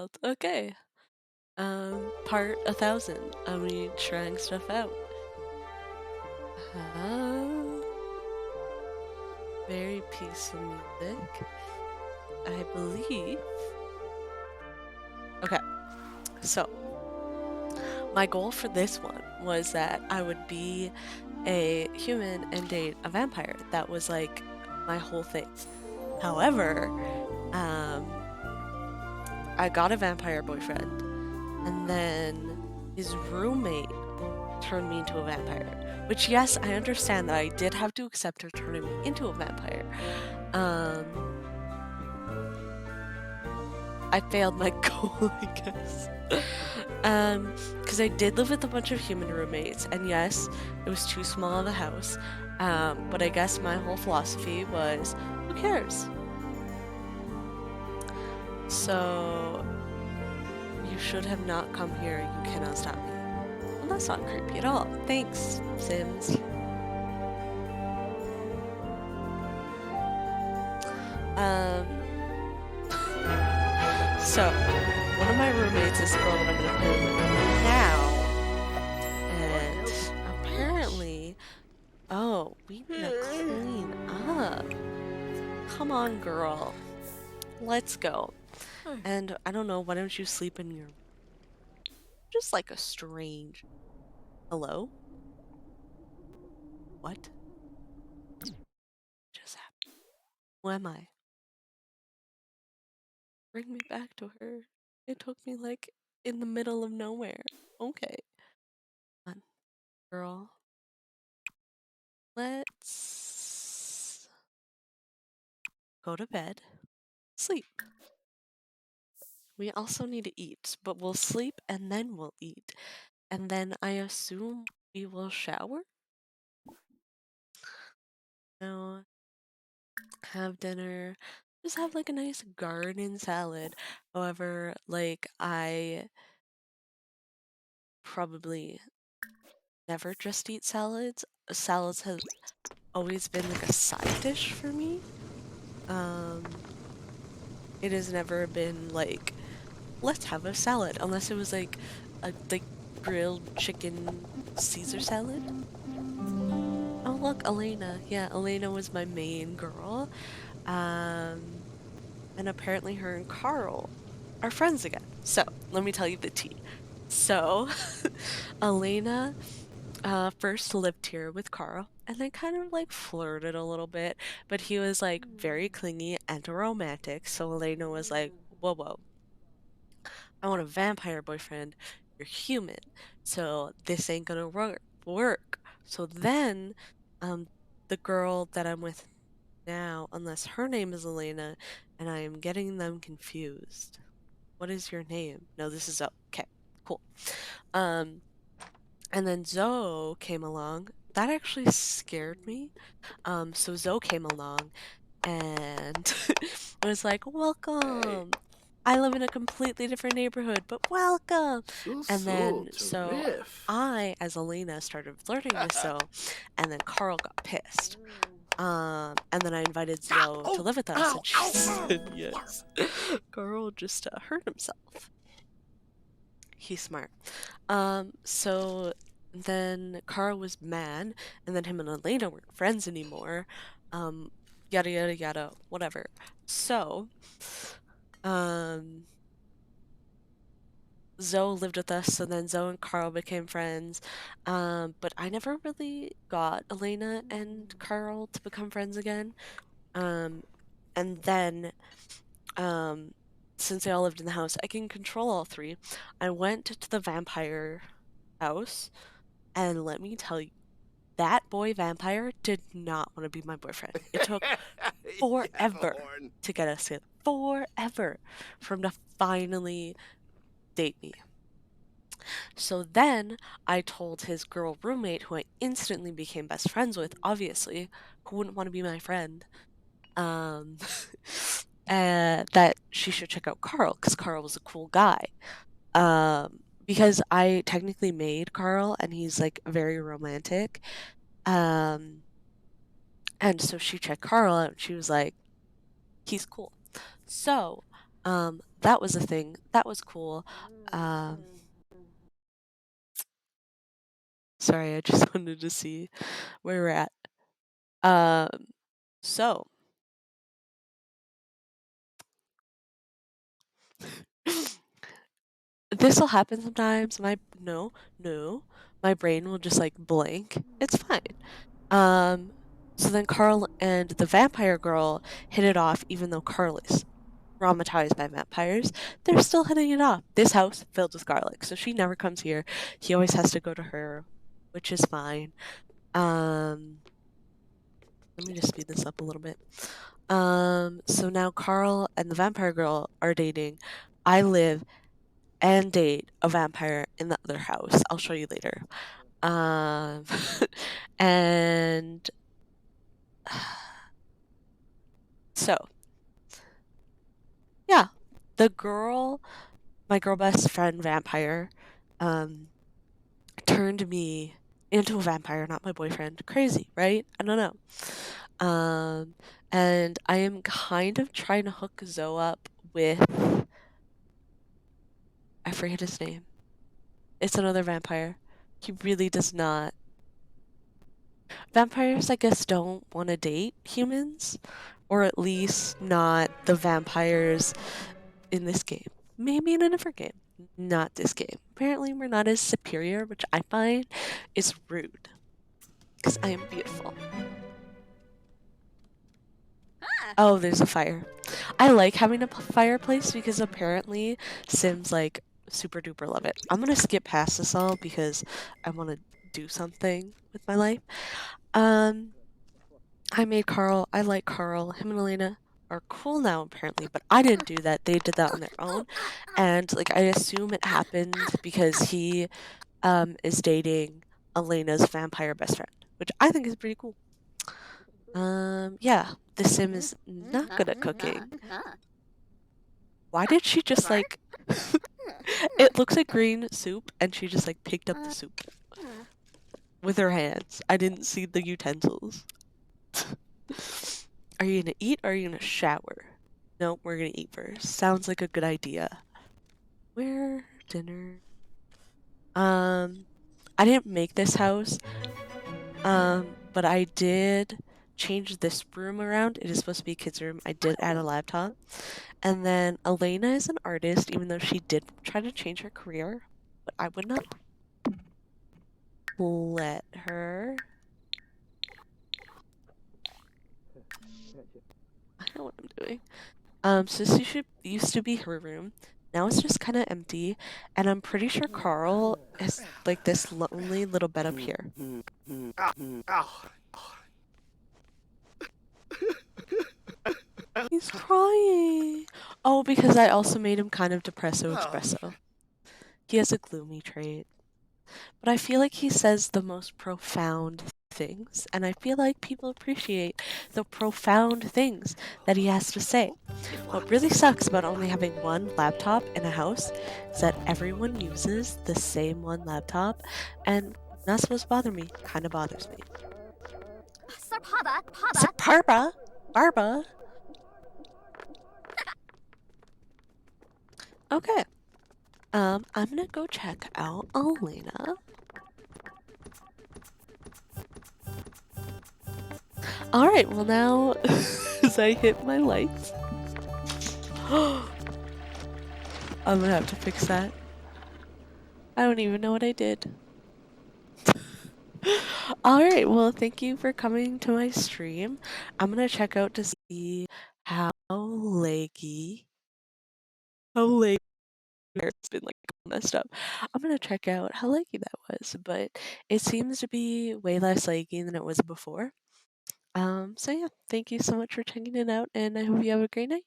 wild. Okay. Part 1,000. Are we trying stuff out? Uh, very peaceful music. I believe. Okay, so my goal for this one was that I would be a human and date a vampire. That was like my whole thing. However, I got a vampire boyfriend, and then his roommate turned me into a vampire. Which, yes, I understand that I did have to accept her turning me into a vampire. I failed my goal, I guess. Because I did live with a bunch of human roommates, and yes, it was too small of a house. But I guess my whole philosophy was, who cares? So you should have not come here. You cannot stop me. Well, that's not creepy at all. Thanks, Sims. So one of my roommates is the girl that I'm gonna play with now, and apparently, oh, we need to clean up. Come on, girl. Let's go. And I don't know, why don't you sleep in your... Just like a strange... Hello? What just happened? Who am I? Bring me back to her. It took me like in the middle of nowhere. Okay. Come on, girl. Let's go to bed. Sleep. We also need to eat, but we'll sleep and then we'll eat. And then I assume we will shower? No. Have dinner. Just have like a nice garden salad. However, like I probably never just eat salads. Salads have always been like a side dish for me. It has never been like, let's have a salad, unless it was like a grilled chicken Caesar salad. Oh look, Elena. Yeah, Elena was my main girl. And apparently her and Carl are friends again. So, let me tell you the tea. So, Elena first lived here with Carl, and they kind of like flirted a little bit, but he was like very clingy and romantic. So Elena was like, whoa, whoa, I want a vampire boyfriend. You're human, so this ain't gonna work. So then, um, the girl that I'm with now, unless her name is Elena, and I am getting them confused. What is your name? No, this is Zoe. Okay, cool. Um, and then Zoe came along. That actually scared me. So Zoe came along and was like, welcome. I live in a completely different neighborhood, but welcome. And then, so I, as Elena, started flirting with Zoe, and then Carl got pissed. And then I invited Zoe to live with us, and she said yes. Carl just hurt himself. He's smart. So then Carl was mad, and then him and Elena weren't friends anymore. Yada yada yada, whatever. So, um, Zoe lived with us, so then Zoe and Carl became friends. But I never really got Elena and Carl to become friends again. And then, um, since they all lived in the house, I can control all three. I went to the vampire house, and let me tell you, that boy vampire did not want to be my boyfriend. It took forever to get us in. Forever for him to finally date me. So then I told his girl roommate, who I instantly became best friends with, obviously, who wouldn't want to be my friend, um, that she should check out Carl, because Carl was a cool guy. Because I technically made Carl, and he's like very romantic. And so she checked Carl out, and she was like, he's cool. So, that was a thing. That was cool. Um, sorry, I just wanted to see where we're at. Um, so this will happen sometimes. My brain will just like blank. It's fine. Um, so then Carl and the vampire girl hit it off, even though Carl is traumatized by vampires. They're still hitting it off. This house filled with garlic, so she never comes here. He always has to go to her, which is fine. Let me just speed this up a little bit. So now Carl and the vampire girl are dating. I live and date a vampire in the other house. I'll show you later. Um, and so yeah, my girl best friend vampire, um, turned me into a vampire, not my boyfriend. Crazy, right? I don't know. And I am kind of trying to hook Zoe up with, I forget his name. It's another vampire. He really does not. Vampires, I guess, don't want to date humans, or at least not the vampires in this game. Maybe in a different game. Not this game. Apparently, we're not as superior, which I find is rude. Because I am beautiful. Oh, there's a fire. I like having a fireplace because apparently Sims like super duper love it. I'm gonna skip past this all because I want to do something with my life. Um, I made Carl. I like Carl. Him and Elena are cool now apparently, but I didn't do that. They did that on their own, and like I assume it happened because he is dating Elena's vampire best friend, which I think is pretty cool. Yeah, the Sim is not good at cooking. Why did she just like it looks like green soup and she just like picked up the soup with her hands. I didn't see the utensils. Are you gonna eat or are you gonna shower? No, we're gonna eat first. Sounds like a good idea. Where dinner? I didn't make this house. But I did change this room around. It is supposed to be a kid's room. I did add a laptop. And then Elena is an artist, even though she did try to change her career. But I would not let her. I know what I'm doing. So this used to be her room. Now it's just kind of empty, and I'm pretty sure Carl is like this lonely little bed up here. He's crying. Oh, because I also made him kind of depresso espresso. He has a gloomy trait. But I feel like he says the most profound things, and I feel like people appreciate the profound things that he has to say. What really sucks about only having one laptop in a house is that everyone uses the same one laptop, and not supposed to bother me. Kind of bothers me. Sarparba? Barba? Okay. I'm gonna go check out Elena. Alright, well now, as I hit my likes, I'm gonna have to fix that. I don't even know what I did. Alright, well, thank you for coming to my stream. I'm gonna check out to see how leggy, it's been like messed up. I'm gonna check out how leggy that was, but it seems to be way less leggy than it was before. So yeah, thank you so much for checking it out, and I hope you have a great night.